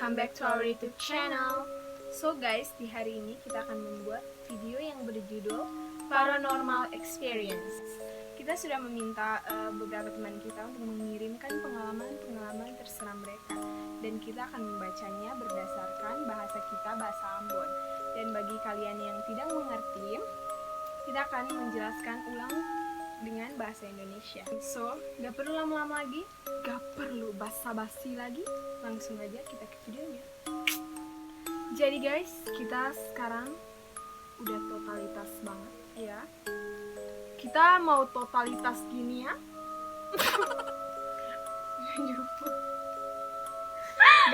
welcome back to our YouTube channel. So guys, di hari ini kita akan membuat video yang berjudul Paranormal Experience. Kita sudah meminta beberapa teman kita untuk mengirimkan pengalaman-pengalaman terseram mereka, dan kita akan membacanya berdasarkan bahasa kita, bahasa Ambon. Dan bagi kalian yang tidak mengerti, kita akan menjelaskan ulang dengan bahasa Indonesia. So, gak perlu lama-lama lagi, gak perlu basa-basi lagi, langsung aja kita ke videonya. Jadi guys, kita sekarang udah totalitas banget ya. Kita mau totalitas gini ya.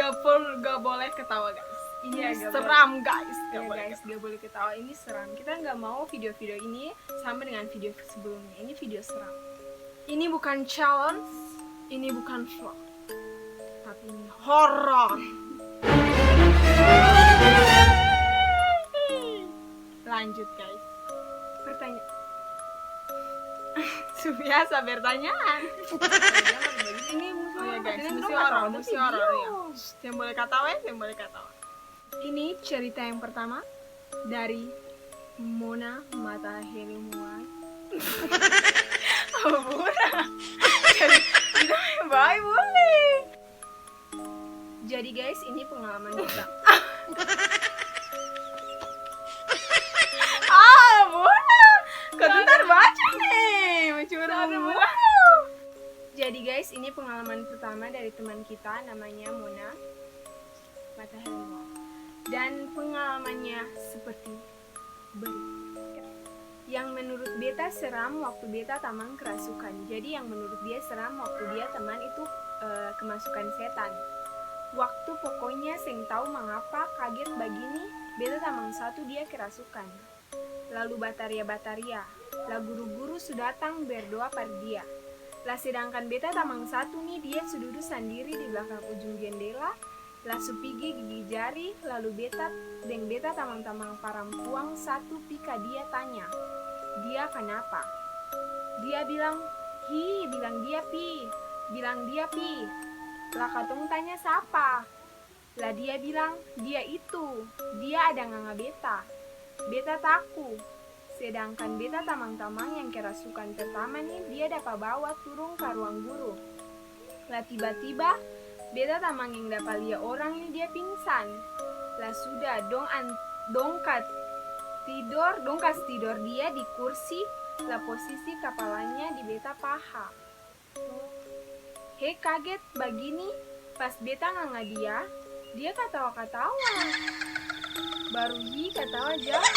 Gak boleh ketawa guys. Ini seram guys. Gak boleh ketawa, ini seram. Kita nggak mau video-video ini sama dengan video sebelumnya. Ini video seram. Ini bukan challenge, ini bukan vlog, tapi ini horror. Lanjut guys. Pertanyaan. Biasa bertanyaan. Ini musuh horor ya. Yang boleh ketawa. Ini cerita yang pertama dari Mona Mata Herimuan. Oh, Mona. Cerita yang baik boleh. Jadi guys, ini pengalaman kita. Mona. Bentar baca nih. Mencuri. Jadi guys, ini pengalaman pertama dari teman kita namanya Mona Mata Herimuan. Dan pengalamannya seperti berikut. Yang menurut beta seram waktu beta tamang kerasukan. Jadi yang menurut dia seram waktu dia teman itu kemasukan setan. Waktu pokoknya seng tahu mengapa kaget begini, beta tamang satu dia kerasukan. Lalu bataria, lah guru-guru sudah datang berdoa pada dia. Lah sedangkan beta tamang satu nih dia sududuk sendiri di belakang ujung jendela. Lalu pigi gigi jari, lalu beta tamang-tamang parampuang satu pika dia tanya, dia kenapa? Dia bilang dia pi. Lah katong tanya siapa? Lah dia bilang, dia itu, dia ada nganga beta taku. Sedangkan beta tamang-tamang yang kerasukan pertama nih, dia dapat bawa turun ke ruang guru. Lah tiba-tiba, beta tamang yang dapat lihat orang ini dia pingsan. Lah sudah dong kas tidur dia di kursi. Lah posisi kepalanya di beta paha. He kaget begini pas beta nganga dia ketawa-katawa. Baru ketawa jahat.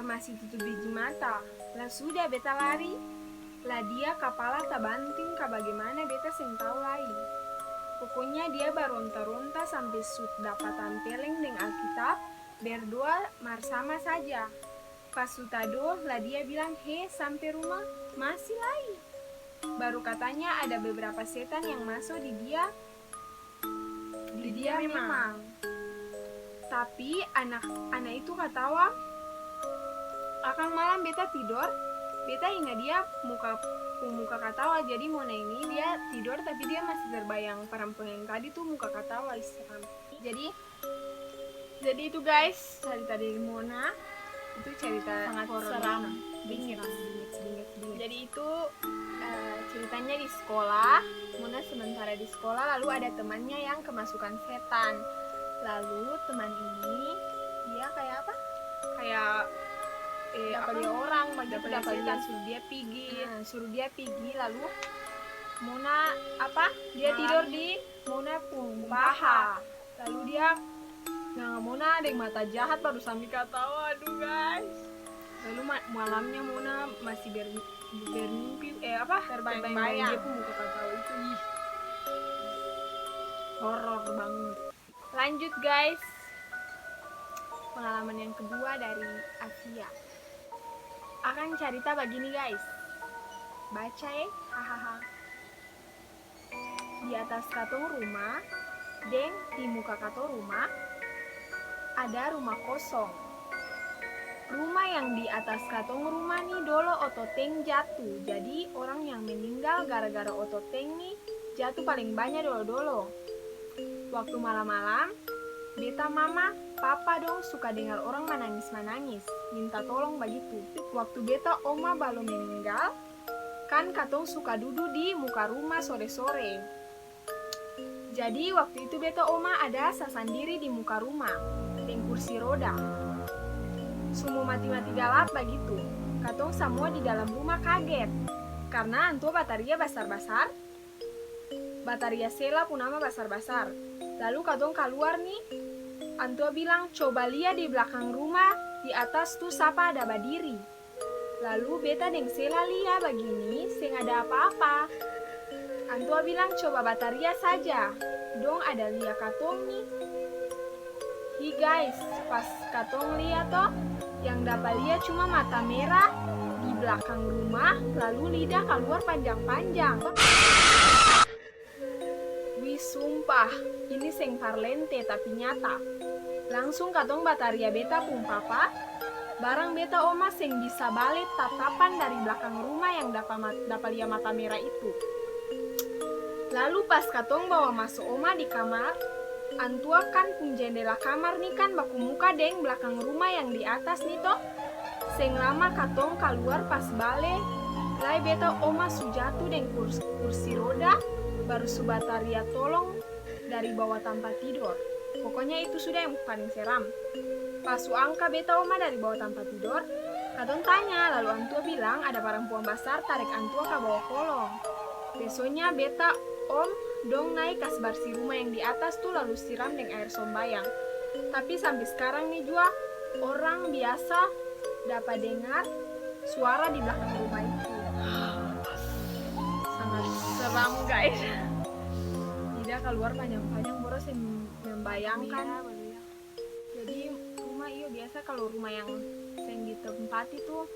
Masih tutup biji mata. Lah sudah beta lari. Lah dia kepala tabanting ke bagaimana beta seng tahu lain. Pokoknya dia baronta-ronta sampai dapatan peleng dengan Alkitab, berdoa bersama saja. Pas sutado lah dia bilang, he sampai rumah masih lain. Baru katanya ada beberapa setan yang masuk di dia memang. Tapi anak itu katawa, akan malam beta tidur. Beta ingat dia muka katawa. Jadi Mona ini dia tidur tapi dia masih terbayang perempuan yang tadi tuh muka katawa seram. Jadi itu guys, cerita dari Mona itu cerita sangat seram, bingit. Jadi itu ceritanya di sekolah. Mona sementara di sekolah, lalu ada temannya yang kemasukan setan. Lalu teman ini dia kayak apa? Dapat dia orang, dapat dia suruh dia pergi, lalu Mona dia tidur di Mona pun paha. Lalu dia Mona ada yang mata jahat baru sambil ketawa, aduh guys. Lalu malamnya Mona masih bermimpi terbayang dia pun muka ketawa itu horor banget. Lanjut guys, pengalaman yang kedua dari Asia. Akan cerita begini guys, baca hahaha. Di atas katong rumah, dan di muka katong rumah ada rumah kosong. Rumah yang di atas katong rumah nih dulu ototeng jatuh. Jadi orang yang meninggal gara-gara ototeng nih jatuh paling banyak dolo-dolo. Waktu malam-malam, beta mama, papa dong suka dengar orang menangis-menangis, minta tolong begitu. Waktu beta oma baru meninggal, kan katong suka duduk di muka rumah sore-sore. Jadi waktu itu beta oma ada sasandiri di muka rumah, dengan kursi roda. Semua mati-mati galap begitu. Katong semua di dalam rumah kaget, karena antua bataria basar-basar, bataria sela pun nama basar-basar. Lalu katong keluar nih, antua bilang coba lihat di belakang rumah, di atas tuh siapa ada berdiri. Lalu beta deng sela lihat begini, seng ada apa-apa. Antua bilang coba bataria saja, dong ada lihat katong nih. Hi guys, pas katong lihat toh, yang dapat lihat cuma mata merah di belakang rumah, lalu lidah keluar panjang-panjang. Wih sumpah, ini seng parlente tapi nyata. Langsung katong bataria beta pun papa, barang beta oma seng bisa balik tatapan dari belakang rumah yang dapat lihat mata merah itu. Lalu pas katong bawa masuk oma di kamar, antua kan pun jendela kamar nih kan baku muka deng belakang rumah yang di atas nih toh. Seng lama katong keluar pas balik, lai beta oma su jatuh deng kursi roda, baru su bataria tolong dari bawah tempat tidur. Pokoknya itu sudah yang paling seram. Pas su angka beta oma dari bawah tempat tidur, katong tanya, lalu antua bilang ada perempuan besar tarik antua ke bawah kolong. Besoknya beta om dong naik kas bersih rumah yang di atas tuh lalu siram dengan air sombayang. Tapi sampai sekarang nih juga orang biasa dapat dengar suara di belakang rumah itu. Sangat seram guys. Tidak keluar panjang-panjang boros yang membayangkan. Jadi rumah iyo biasa kalau rumah yang seng ditempati tuh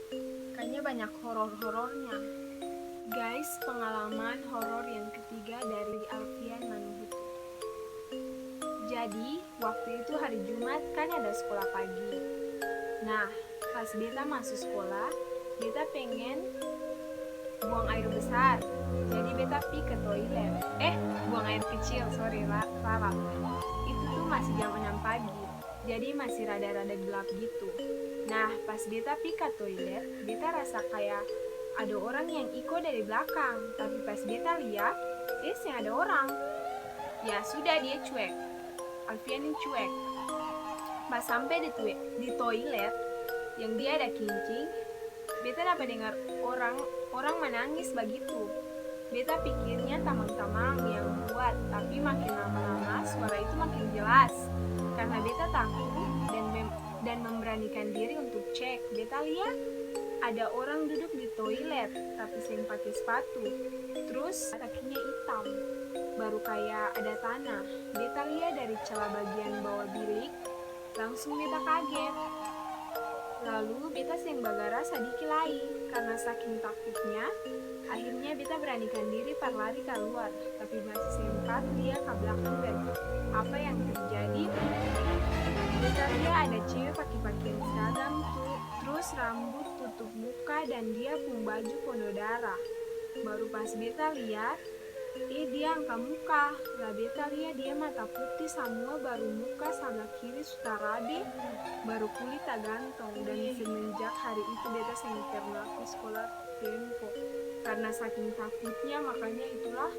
kayaknya banyak horor-horornya. Guys, pengalaman horor yang ketiga dari Alfian Manuhutu. Jadi, waktu itu hari Jumat kan ada sekolah pagi. Nah, pas beta masuk sekolah, beta pengen buang air besar. Jadi beta pi ke toilet. Buang air kecil, sorry, salah. Itu tuh masih jam 6 pagi. Jadi masih rada-rada gelap gitu. Nah, pas beta pi ke toilet, beta rasa kayak ada orang yang ikut dari belakang, tapi pas beta lihat, yang ada orang. Ya sudah dia cuek. Alfian yang cuek. Pas sampai di toilet yang dia ada kincing, beta dapat dengar orang menangis begitu. Beta pikirnya tamang-tamang yang buat, tapi makin lama-lama suara itu makin jelas. Karena beta takut dan memberanikan diri untuk cek, beta lihat ada orang duduk di toilet tapi seng pakai sepatu, terus kakinya hitam, baru kayak ada tanah. Beta lihat dari celah bagian bawah bilik, langsung beta kaget. Lalu beta seng bagara sadiki lagi, karena saking takutnya, akhirnya beta beranikan diri lari keluar, tapi masih sempat dia ke belakang dan apa yang terjadi. Beta lihat ada cewek pakai pakaian seragam terus rambut tutup muka dan dia pun baju penuh darah. Baru pas beta lihat, dia angkat muka. Lah beta lihat dia mata putih semua, baru muka sebelah kiri sudah rabe, baru kulit tak gantong. Dan semenjak hari itu beta seng pernah ke sekolah tempo. Karena saking takutnya, makanya itulah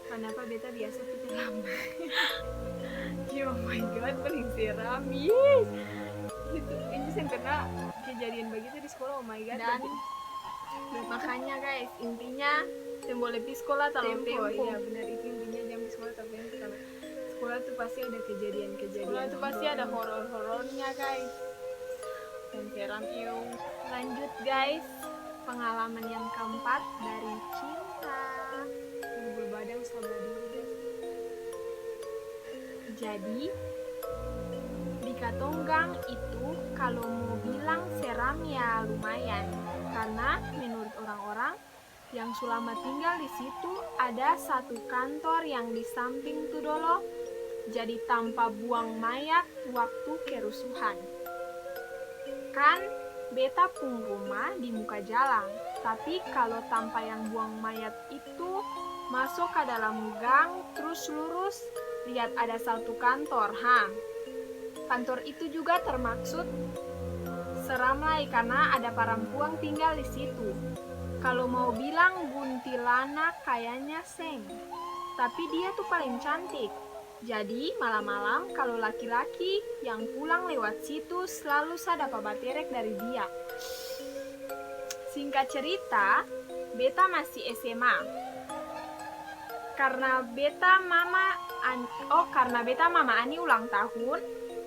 kenapa beta biasa pikir lambat. Oh my god, paling seram. Yes. Gitu. Ini saya kena kejadian begitu di sekolah, oh my god. Dan makanya guys, intinya boleh di sekolah terlalu tempo. Iya benar, itu intinya jam di sekolah tapi karena sekolah tuh pasti ada kejadian-kejadian. Sekolah tuh pasti ada horor-horornya guys. Dan seram iyo. Lanjut guys, pengalaman yang keempat dari cinta. Berbadang sabar dulu guys. Jadi di Katonggang itu kalau mau bilang seram ya lumayan, karena menurut orang-orang yang selama tinggal di situ ada satu kantor yang di samping tuh dulu jadi tanpa buang mayat waktu kerusuhan. Kan beta pun rumah di muka jalan, tapi kalau tanpa yang buang mayat itu masuk ke dalam gang terus lurus lihat ada satu kantor. Kantor itu juga termaksud seram lah karena ada perempuan tinggal di situ. Kalau mau bilang kuntilanak kayaknya seng, tapi dia tuh paling cantik. Jadi malam-malam kalau laki-laki yang pulang lewat situ selalu saya dapat baterek dari dia. Singkat cerita, beta masih SMA. Karena beta mama Ani ulang tahun,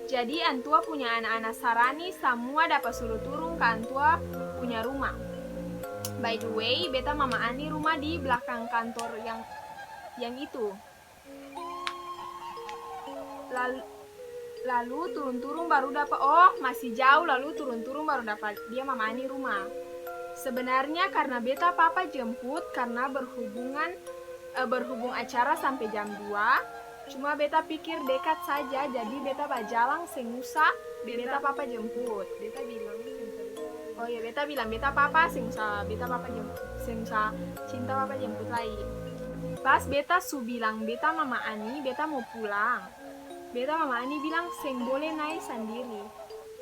jadi antua punya anak-anak Sarani semua dapat suruh turun ke antua punya rumah. By the way, beta mama Ani rumah di belakang kantor yang itu. Lalu turun-turun baru dapat, masih jauh, lalu turun-turun baru dapat dia mama Ani rumah. Sebenarnya karena beta papa jemput karena berhubung acara sampai jam 2, cuma beta pikir dekat saja, jadi beta bajalang sengusa beta papa jemput. Beta bilang beta bilang beta papa sengusa cinta papa jemput lagi. Pas beta su bilang beta mama Ani beta mau pulang, beta mama Ani bilang seng boleh naik sendiri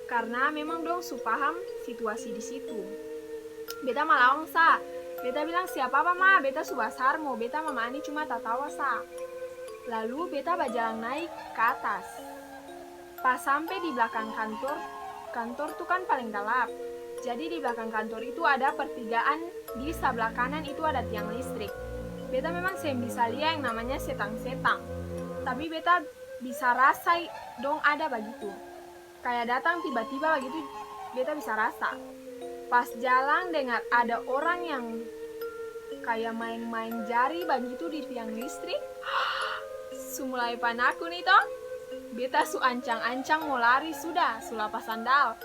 karena memang dong su paham situasi di situ. Beta malawang sa, beta bilang siapa apa ma, beta su basar mau, beta mama Ani cuma tatawa sa. Lalu beta berjalan naik ke atas. Pas sampai di belakang kantor tuh kan paling gelap. Jadi di belakang kantor itu ada pertigaan, di sebelah kanan itu ada tiang listrik. Beta memang saya bisa lihat yang namanya setang-setang, tapi beta bisa rasa dong ada begitu. Kayak datang tiba-tiba begitu, beta bisa rasa. Pas jalan dengar ada orang yang kayak main-main jari begitu di tiang listrik. Mulai panakku nih toh. Beta su ancang-ancang mau lari sudah, su lapas sandal.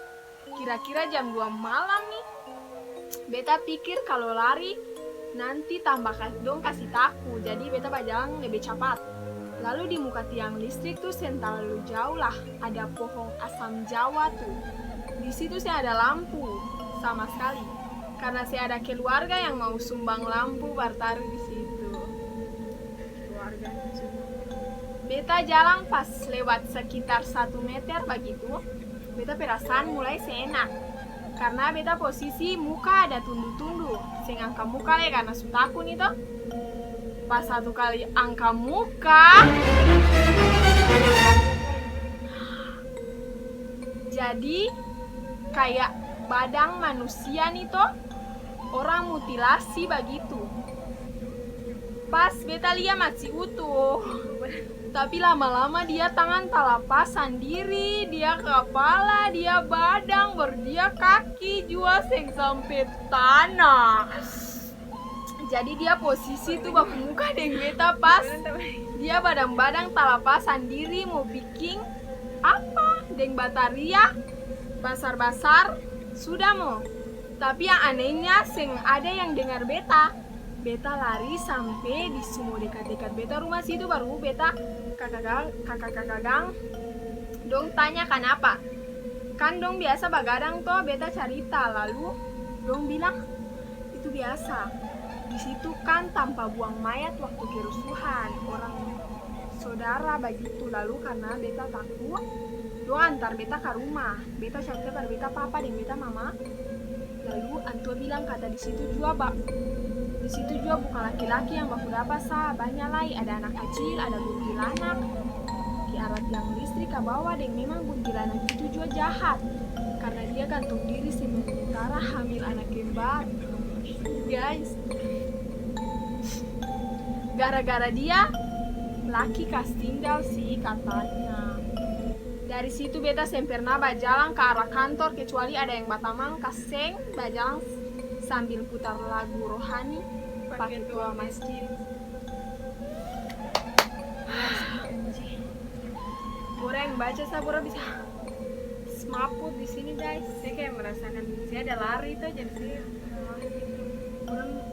Kira-kira jam 2 malam nih. Beta pikir kalau lari nanti tambah dong kasih taku, jadi beta berjalan lebih cepat. Lalu di muka tiang listrik tuh terlalu jauh lah, ada pohon asam jawa tuh. Di situ saya ada lampu sama sekali, karena saya ada keluarga yang mau sumbang lampu bertaruh di situ. Keluarga beta jalan pas lewat sekitar 1 meter begitu, beta perasaan mulai seenak. Karena beta posisi muka ada tundu-tundu, sing angka muka ya karena sutaku nih toh. Pas satu kali angka muka, jadi kayak badan manusia nih toh, orang mutilasi begitu. Pas beta lihat masih utuh, tapi lama-lama dia tangan talapas sendiri, dia kepala, dia badan, dia kaki juga seng sampai tanah. Jadi dia posisi tuh baku muka dengan beta pas dia badan-badan talapas sendiri mau bikin apa dengan bataria basar-basar sudah mau. Tapi yang anehnya seng ada yang dengar beta. Beta lari sampai di semua dekat-dekat beta rumah situ, baru beta kakak gang dong tanya kenapa. Kan dong biasa bagadang toh, beta cerita, lalu dong bilang itu biasa. Di situ kan tanpa buang mayat waktu kerusuhan orang saudara begitu. Lalu karena beta takut, dong antar beta ke rumah. Beta cerita pada beta papa dan beta mama. Lalu antua bilang kata di situ juga bukan laki-laki yang baku dapat sah, banyak lagi, ada anak kecil, ada kuntilanak di arah tiang listrik ke bawah. Dan memang kuntilanak itu juga jahat karena dia gantung diri sementara hamil anak kembar. Guys, gara-gara dia laki kas tinggal sih katanya. Dari situ beta sempurna berjalan ke arah kantor kecuali ada yang batamang kaseng berjalan sambil putar lagu rohani pakai tua masjid. Bora yang baca sabora bisa semaput di sini guys. Saya kayak merasakan saya ada lari tuh, jadi saya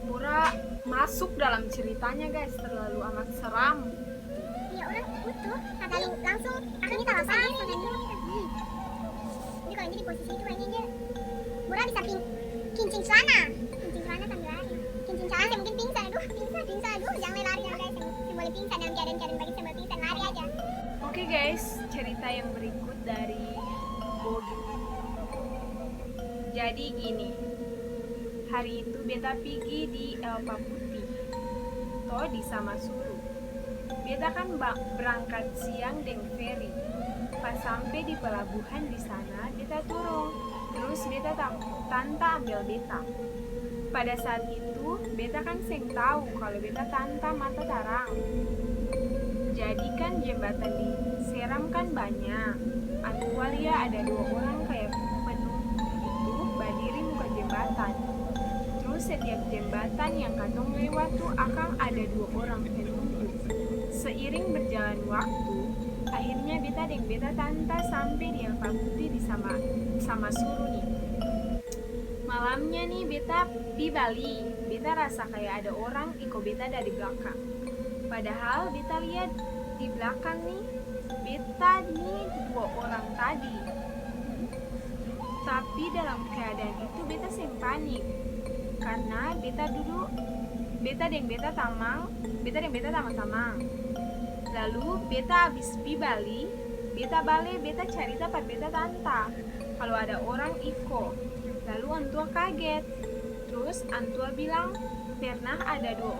Bora masuk dalam ceritanya guys, terlalu amat seram. Iya orang butuh kata langsung ini tak apa ini. Jadi kalau jadi posisi itu kayaknya dia Bora bisa kincing celana sambil lari. Kincing celana saya mungkin pingsan, aduh jangan lari ya guys, yang boleh sambil pingsan dalam keadaan bagi sambil pingsan lari aja. Oke guys, cerita yang berikut dari Bobby. Jadi gini, hari itu beta pergi di Elpa Putih, toh di Samasuru. Beta kan berangkat siang deng ferry. Pas sampai di pelabuhan di sana, beta turun. Terus beta tanta ambil beta. Pada saat itu, beta kan seng tahu kalau beta tanta mata tarang. Jadi kan jembatan di Seram kan banyak. Aktualia ada 2 orang kayak penunggu itu berdiri muka jembatan. Terus setiap jembatan yang katong lewat tuh akan ada 2 orang penunggu. Seiring berjalan waktu, akhirnya beta tanta sampai di Elpa Putih di Samasuru nih. Malamnya nih beta di Bali, beta rasa kayak ada orang iko beta dari belakang. Padahal beta lihat di belakang nih, beta nih 2 orang tadi. Tapi dalam keadaan itu beta seng panik. Karena beta tamang. Lalu beta habis pi Bali, beta cari tempat beta tanta kalau ada orang iko. Lalu antua kaget. Terus antua bilang pernah ada 2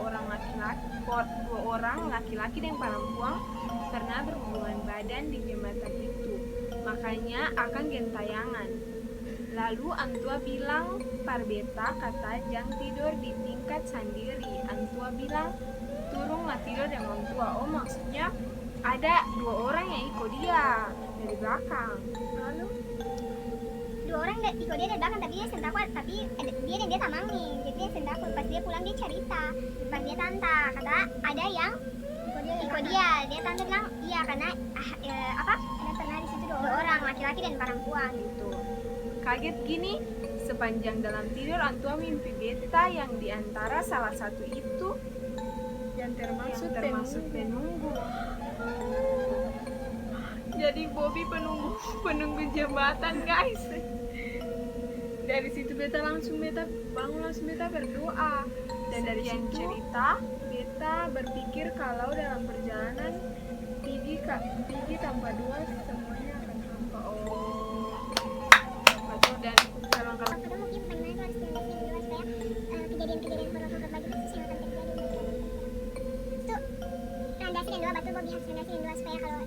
orang laki-laki dan perempuan pernah berhubungan badan di jembatan itu. Makanya akan gentayangan. Lalu antua bilang par beta kata jangan tidur di tingkat sendiri. Antua bilang turunlah tidur dengan antua. Oh maksudnya ada 2 orang yang ikut dia dari belakang. Lalu 2 orang ikut dia dari belakang, tapi dia seng takut, tapi dia dan dia tamang nih, jadi dia seng takut. Pas dia pulang dia cerita, pas dia tanta kata ada yang ikut dia tanta bilang iya karena ada pernah di situ 2 orang laki-laki dan perempuan gitu. Kaget gini, sepanjang dalam tidur antua mimpi beta yang diantara salah satu itu yang termasuk penunggu. Jadi Bobby penunggu jembatan guys. Dari situ beta bangun langsung beta berdoa. Dan dari situ cerita beta berpikir kalau dalam perjalanan Pigi tanpa 2 semuanya akan hampa. Betul. Dan kalau Kita mungkin bagaimana harus landasin dulu supaya kejadian-kejadian horor-horor lagi itu yang akan terjadi. Itu landasin yang 2, betul Bobby harus landasin yang 2 supaya kalau